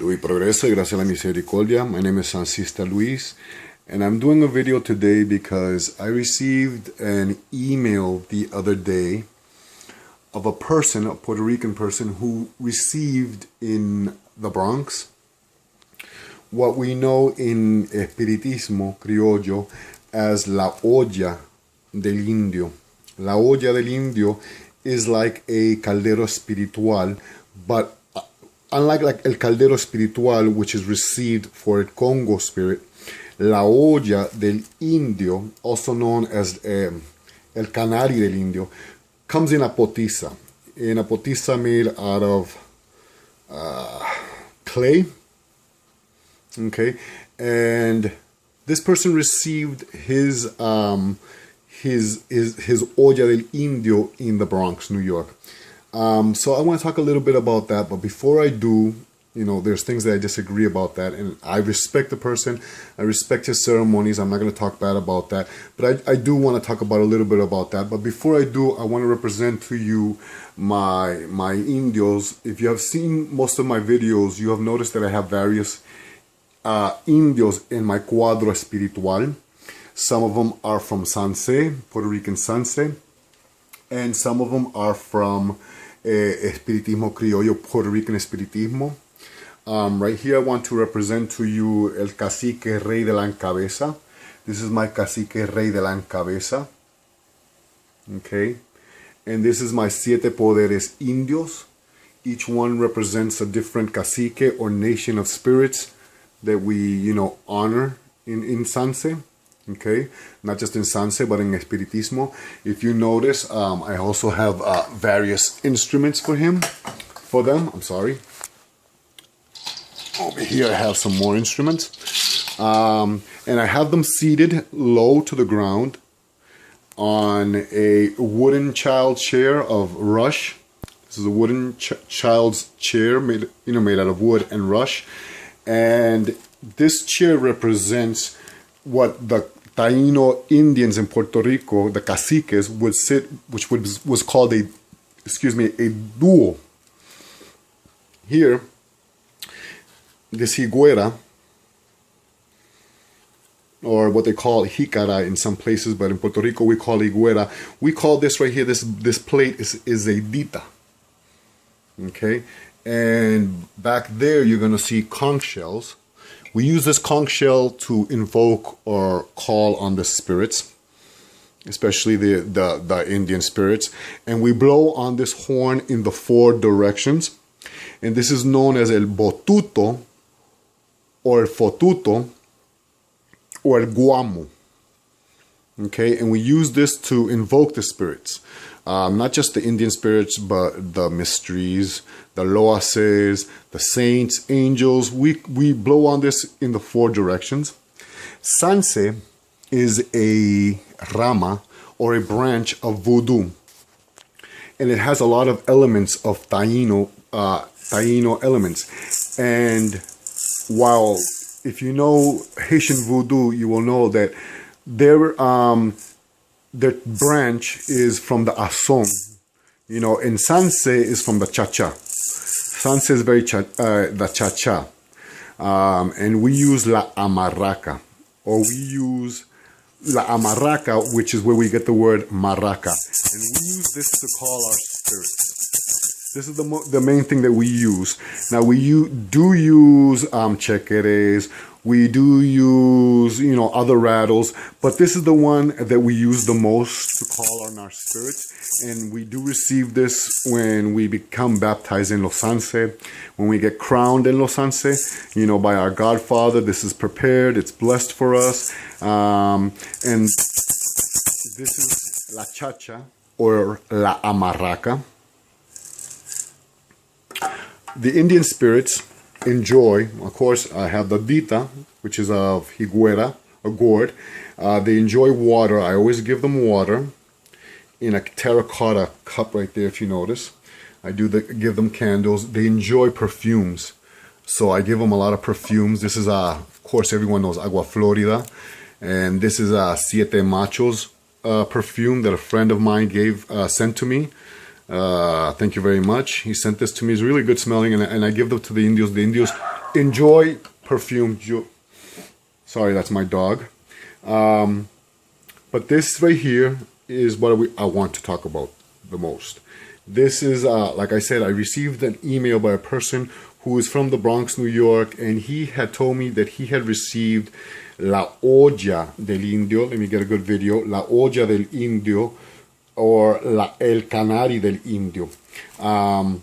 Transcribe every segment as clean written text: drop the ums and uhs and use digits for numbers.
Salud y progreso y gracias a la misericordia. My name is Sanse Luis, and I'm doing a video today because I received an email the other day of a person, a Puerto Rican person, who received in the Bronx what we know in Espiritismo criollo as la olla del indio. La olla del indio is like a Caldero Espiritual, but unlike like el Caldero Espiritual, which is received for a Congo spirit, la olla del indio, also known as el canari del indio, comes in a potiza made out of clay. Okay, and this person received his olla del indio in the Bronx, New York. So I want to talk a little bit about that, but before I do, there's things that I disagree about that, and I respect the person, I respect his ceremonies, I'm not going to talk bad about that, but I do want to talk about a little bit about that. But before I do, I want to represent to you my indios. If you have seen most of my videos, you have noticed that I have various indios in my cuadro espiritual. Some of them are from Sanse, Puerto Rican Sanse, and some of them are from Espiritismo criollo, Puerto Rican Espiritismo. Right here I want to represent to you el Cacique Rey de la Encabeza. This is my Cacique Rey de la Encabeza. Okay. And this is my Siete Poderes Indios. Each one represents a different cacique or nation of spirits that we, honor in Sanse. Okay, not just in Sanse, but in Espiritismo. If you notice, I also have various instruments for them. Over here I have some more instruments. And I have them seated low to the ground on a wooden child chair of rush. This is a wooden child's chair made out of wood and rush. And this chair represents what the Taino Indians in Puerto Rico, the caciques, would sit, which was called a duo. Here, this higuera, or what they call jicara in some places, but in Puerto Rico we call higuera. We call this right here, this plate is a dita. Okay, and back there you're going to see conch shells. We use this conch shell to invoke or call on the spirits, especially the Indian spirits. And we blow on this horn in the 4 directions. And this is known as el botuto, or el fotuto, or el guamo. Okay, and we use this to invoke the spirits. Not just the Indian spirits, but the mysteries, the loases, the saints, angels. We blow on this in the 4 directions. Sanse is a rama, or a branch of voodoo. And it has a lot of elements of Taino elements. And while, if you know Haitian voodoo, you will know that their branch is from the asong, and Sanse is from the cha-cha. Sanse is very the cha-cha. And we use la amarraca, or we use la amarraca, which is where we get the word maraca. And we use this to call our spirits. This is the main thing that we use. Now we do use chequeres, we do use other rattles, but this is the one that we use the most to call on our spirits. And we do receive this when we become baptized in Los Sanse, when we get crowned in Los Sanse, by our Godfather. This is prepared, it's blessed for us. And this is la chacha, or la amarraca. The Indian spirits enjoy, of course, I have the dita, which is of higuera, a gourd. They enjoy water. I always give them water in a terracotta cup right there, if you notice. I do give them candles. They enjoy perfumes. So I give them a lot of perfumes. This is, of course, everyone knows Agua Florida. And this is Siete Machos perfume that a friend of mine sent to me. Thank you very much. He sent this to me. It's really good smelling, and I give them to the Indios. The Indios enjoy perfume. Sorry, that's my dog. But this right here is what I want to talk about the most. This is, like I said, I received an email by a person who is from the Bronx, New York, and he had told me that he had received La Olla del Indio. Let me get a good video. La Olla del Indio, or El Canari del Indio. And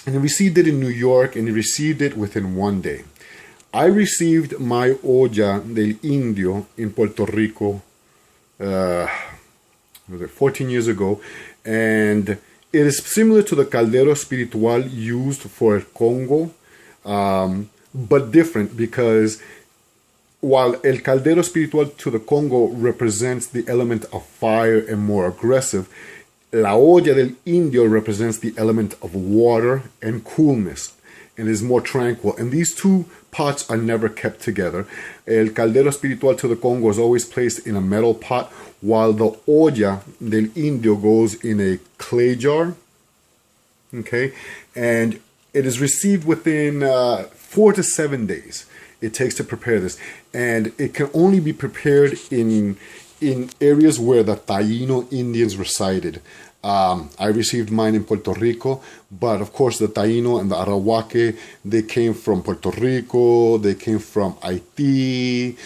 he received it in New York, and he received it within 1 day. I received my Olla del Indio in Puerto Rico 14 years ago, and it is similar to the Caldero Espiritual used for El Congo, but different, because while El Caldero Espiritual to the Congo represents the element of fire and more aggressive, La Olla del Indio represents the element of water and coolness, and is more tranquil. And these two pots are never kept together. El Caldero Espiritual to the Congo is always placed in a metal pot, while the Olla del Indio goes in a clay jar. Okay, and it is received within 4 to 7 days. It takes to prepare this, and it can only be prepared in areas where the Taino Indians resided. I received mine in Puerto Rico, but of course the Taino and the Arawake, they came from Puerto Rico, they came from Haiti,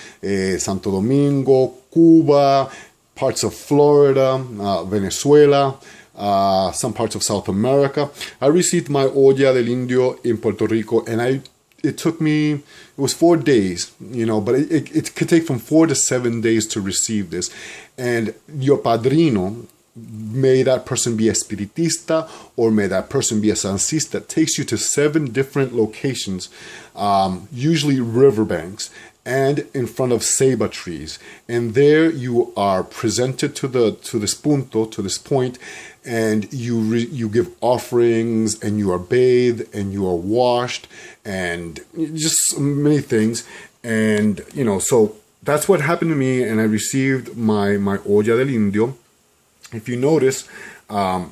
Santo Domingo, Cuba, parts of Florida, Venezuela, some parts of South America. I received my Olla del Indio in Puerto Rico, and it took me, it was 4 days, but it could take from 4 to 7 days to receive this. And your padrino, may that person be a Espiritista, or may that person be a Sansista, takes you to 7 different locations, usually riverbanks, and in front of ceiba trees. And there you are presented to this point, and you give offerings, and you are bathed, and you are washed, and just many things. And so that's what happened to me, and I received my Olla del Indio. If you notice, I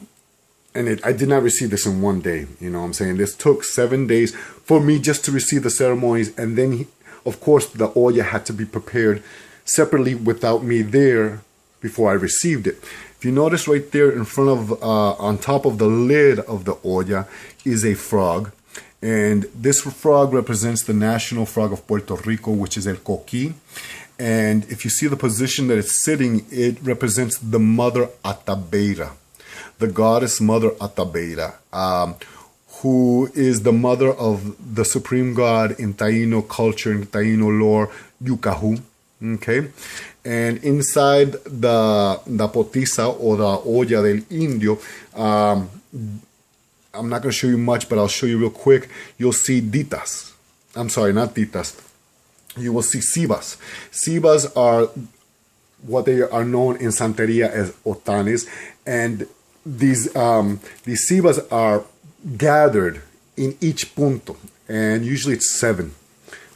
did not receive this in 1 day. I'm saying? This took 7 days for me just to receive the ceremonies, and then of course the olla had to be prepared separately without me there before I received it. If you notice right there in front of, on top of the lid of the olla is a frog. And this frog represents the national frog of Puerto Rico, which is El Coqui. And if you see the position that it's sitting, it represents the mother Atabeira, the goddess mother Atabeira, who is the mother of the supreme god in Taino culture, in Taino lore, Yucahu. Okay, and inside the potiza, or the olla del Indio, I'm not going to show you much, but I'll show you real quick. You'll see ditas. I'm sorry, not ditas. You will see cibas. Cibas are what they are known in Santeria as otanes, and these cibas are gathered in each punto, and usually it's seven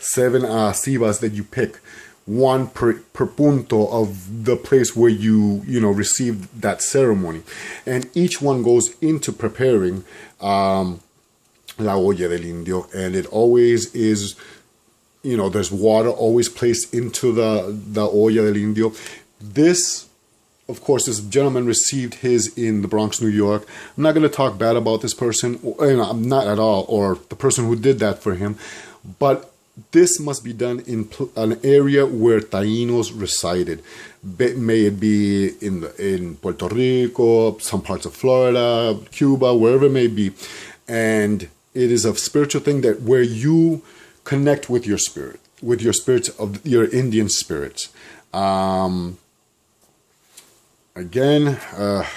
cibas that you pick, one per punto of the place where you receive that ceremony, and each one goes into preparing la olla del Indio, and it always is. There's water always placed into the olla del Indio. This, of course, this gentleman received his in the Bronx, New York. I'm not going to talk bad about this person, I'm not at all, or the person who did that for him. But this must be done in an area where Tainos resided. May it be in Puerto Rico, some parts of Florida, Cuba, wherever it may be. And it is a spiritual thing that where you connect with your spirit, of your Indian spirits. Again,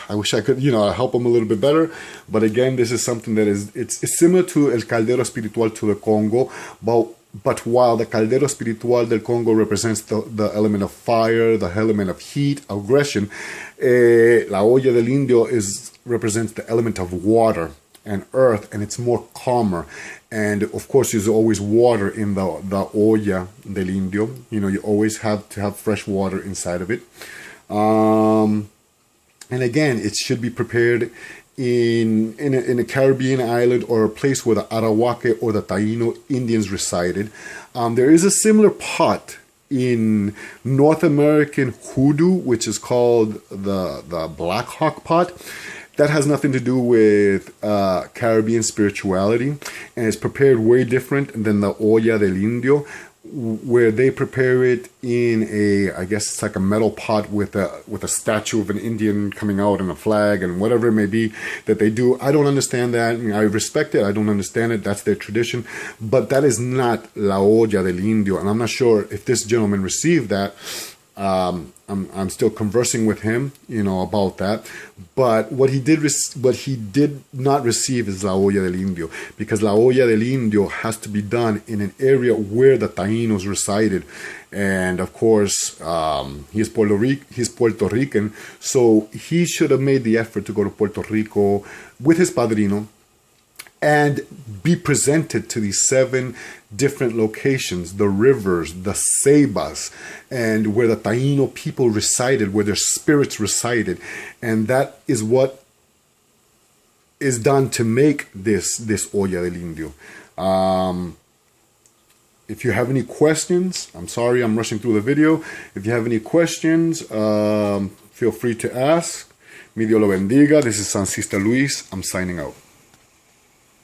I wish I could, help them a little bit better. But again, this is something that it's similar to El Caldero Espiritual to the Congo. But while the Caldero Espiritual del Congo represents the element of fire, the element of heat, aggression, La Olla del Indio represents the element of water and earth, and it's more calmer. And of course, there's always water in the olla del Indio. You always have to have fresh water inside of it. And again, it should be prepared in a Caribbean island or a place where the Arawake or the Taino Indians resided. There is a similar pot in North American Hoodoo, which is called the Black Hawk pot. That has nothing to do with Caribbean spirituality, and it's prepared way different than the olla del indio, where they prepare it in I guess it's like a metal pot with a statue of an Indian coming out and a flag and whatever it may be that they do. I don't understand that. I mean, I respect it. I don't understand it. That's their tradition. But that is not la olla del indio. And I'm not sure if this gentleman received that. I'm still conversing with him, about that. But what he did not receive is la olla del indio, because la olla del indio has to be done in an area where the Tainos resided, and of course he's Puerto Rican, so he should have made the effort to go to Puerto Rico with his padrino and be presented to these 7 different locations, the rivers, the ceibas, and where the Taino people resided, where their spirits resided. And that is what is done to make this olla del indio. If you have any questions, I'm sorry I'm rushing through the video. If you have any questions, feel free to ask. Mi Dios lo bendiga. This is Sansista Luis. I'm signing out.